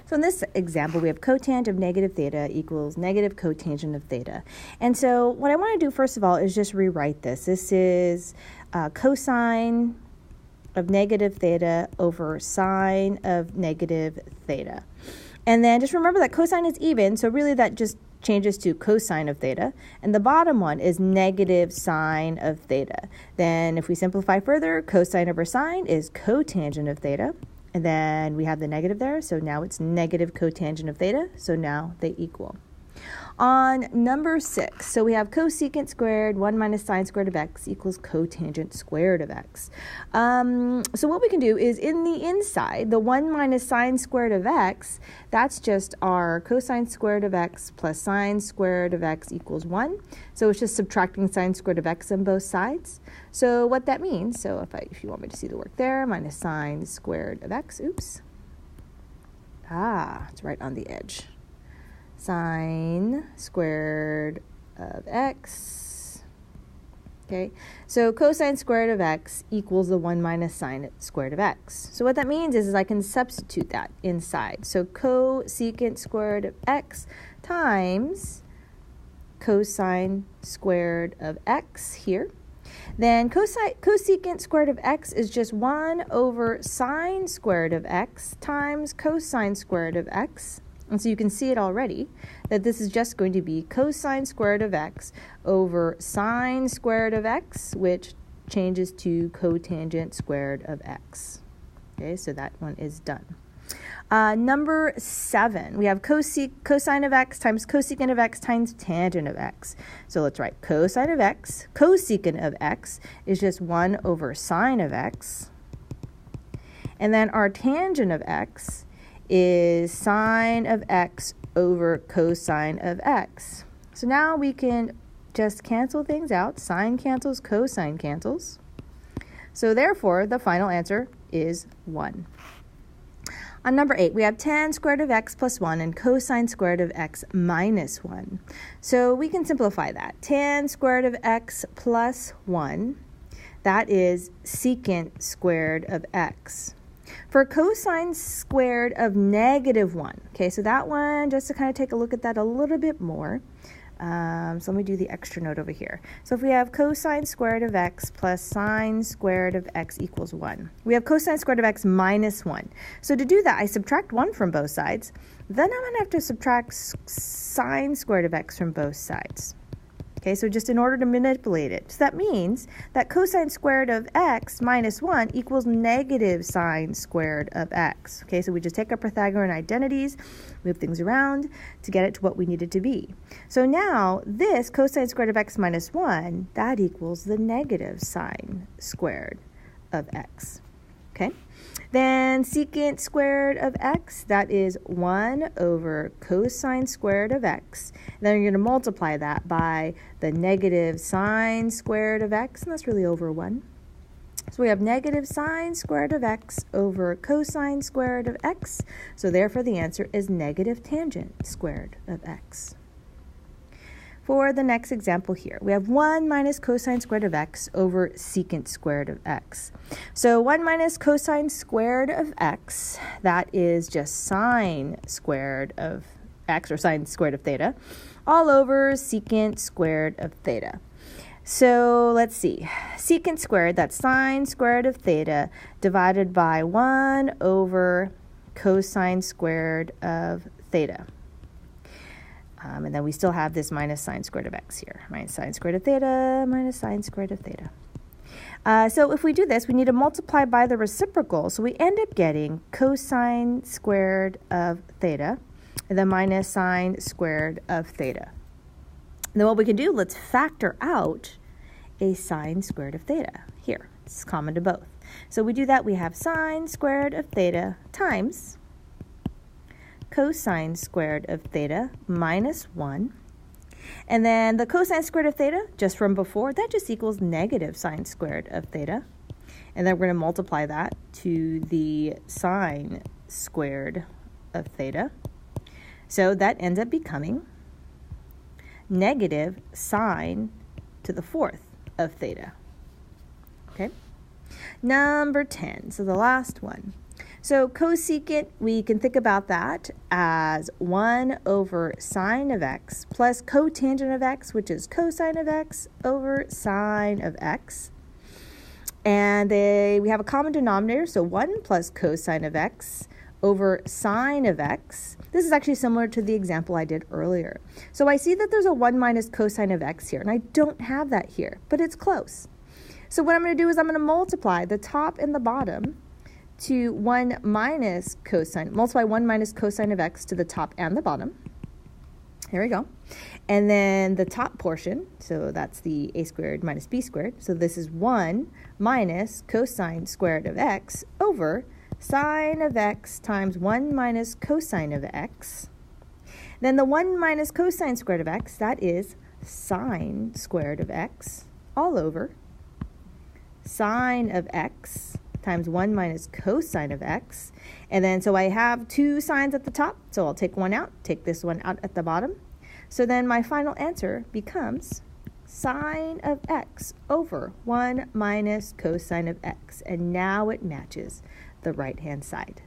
So in this example, we have cotangent of negative theta equals negative cotangent of theta. And so what I want to do first of all is just rewrite this. This is cosine of negative theta over sine of negative theta. And then just remember that cosine is even, so really that just changes to cosine of theta. And the bottom one is negative sine of theta. Then if we simplify further, cosine over sine is cotangent of theta. And then we have the negative there, so now it's negative cotangent of theta, so now they equal. On number 6, so we have cosecant squared 1 minus sine squared of x equals cotangent squared of x. So what we can do is in the inside, the 1 minus sine squared of x, that's just our cosine squared of x plus sine squared of x equals 1. So it's just subtracting sine squared of x on both sides. So what that means, so if you want me to see the work there, minus sine squared of x, oops. It's right on the edge. Sine squared of x. Okay, so cosine squared of x equals the 1 minus sine squared of x. So what that means is I can substitute that inside. So cosecant squared of x times cosine squared of x here. Then cosecant squared of x is just 1 over sine squared of x times cosine squared of x. And so you can see it already, that this is just going to be cosine squared of x over sine squared of x, which changes to cotangent squared of x. Okay, so that one is done. Number 7, we have cosine of x times cosecant of x times tangent of x. So let's write cosine of x, cosecant of x is just 1 over sine of x. And then our tangent of x is sine of x over cosine of x. So now we can just cancel things out. Sine cancels, cosine cancels. So therefore, the final answer is 1. On number 8, we have tan squared of x plus 1 and cosine squared of x minus 1. So we can simplify that. Tan squared of x plus 1, that is secant squared of x. For cosine squared of negative 1, okay, so that one, just to kind of take a look at that a little bit more, so let me do the extra note over here. So if we have cosine squared of x plus sine squared of x equals 1, we have cosine squared of x minus 1. So to do that, I subtract 1 from both sides. Then I'm going to have to subtract sine squared of x from both sides. Okay, so just in order to manipulate it. So that means that cosine squared of x minus 1 equals negative sine squared of x. Okay, so we just take our Pythagorean identities, move things around to get it to what we need it to be. So now this cosine squared of x minus 1, that equals the negative sine squared of x. Okay, then secant squared of x, that is 1 over cosine squared of x. Then you're going to multiply that by the negative sine squared of x, and that's really over 1. So we have negative sine squared of x over cosine squared of x. So therefore the answer is negative tangent squared of x. For the next example here, we have 1 minus cosine squared of x over secant squared of x. So 1 minus cosine squared of x, that is just sine squared of x, or sine squared of theta, all over secant squared of theta. So let's see, secant squared, that's sine squared of theta divided by 1 over cosine squared of theta. And then we still have this minus sine squared of x here. Minus sine squared of theta, minus sine squared of theta. So if we do this, we need to multiply by the reciprocal. So we end up getting cosine squared of theta, and then minus sine squared of theta. And then what we can do, let's factor out a sine squared of theta. Here, it's common to both. So we do that, we have sine squared of theta times cosine squared of theta minus 1. And then the cosine squared of theta, just from before, that just equals negative sine squared of theta. And then we're going to multiply that to the sine squared of theta. So that ends up becoming negative sine to the 4th of theta. Okay? Number 10, so the last one. So cosecant, we can think about that as 1 over sine of x plus cotangent of x, which is cosine of x over sine of x. And we have a common denominator, so 1 plus cosine of x over sine of x. This is actually similar to the example I did earlier. So I see that there's a 1 minus cosine of x here, and I don't have that here, but it's close. So what I'm going to do is I'm going to multiply the top and the bottom to 1 minus cosine, multiply 1 minus cosine of x to the top and the bottom. Here we go. And then the top portion, so that's the a squared minus b squared. So this is 1 minus cosine squared of x over sine of x times 1 minus cosine of x. Then the 1 minus cosine squared of x, that is sine squared of x, all over sine of x times 1 minus cosine of x. And then so I have two signs at the top, so I'll take one out, take this one out at the bottom. So then my final answer becomes sine of x over 1 minus cosine of x. And now it matches the right-hand side.